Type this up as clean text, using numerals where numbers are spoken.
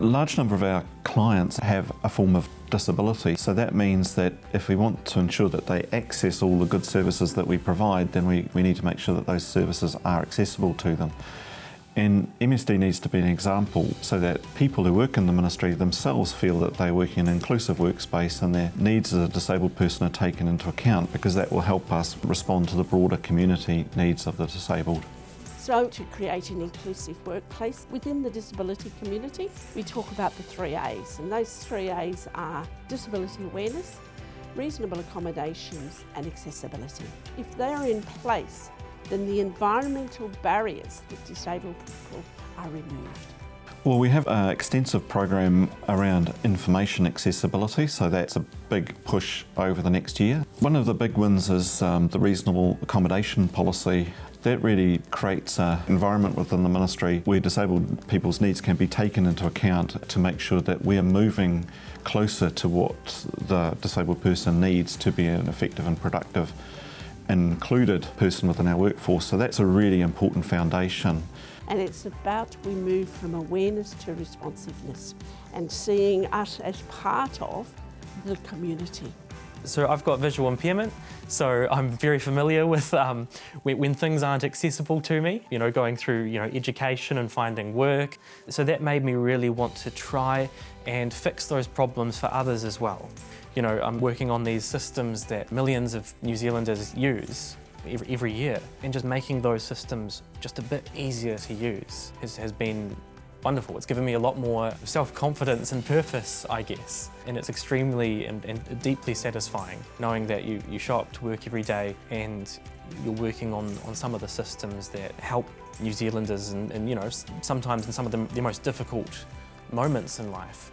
large number of our clients have a form of disability, so that means that if we want to ensure that they access all the good services that we provide, then we need to make sure that those services are accessible to them. And MSD needs to be an example so that people who work in the ministry themselves feel that they're working in an inclusive workspace and their needs as a disabled person are taken into account, because that will help us respond to the broader community needs of the disabled. So to create an inclusive workplace within the disability community, we talk about the 3 A's, and those 3 A's are disability awareness, reasonable accommodations and accessibility. If they're in place, then the environmental barriers that disabled people are removed. Well, we have an extensive program around information accessibility, so that's a big push over the next year. One of the big ones is the reasonable accommodation policy. That really creates an environment within the ministry where disabled people's needs can be taken into account to make sure that we are moving closer to what the disabled person needs to be an effective and productive included person within our workforce. So that's a really important foundation. And it's about we move from awareness to responsiveness and seeing us as part of the community. So I've got visual impairment, so I'm very familiar with when things aren't accessible to me, going through education and finding work. So that made me really want to try and fix those problems for others as well. I'm working on these systems that millions of New Zealanders use every year, and just making those systems just a bit easier to use has been wonderful. It's given me a lot more self-confidence and purpose, I guess. And it's extremely and deeply satisfying knowing that you show up to work every day and you're working on some of the systems that help New Zealanders and sometimes in some of the most difficult moments in life.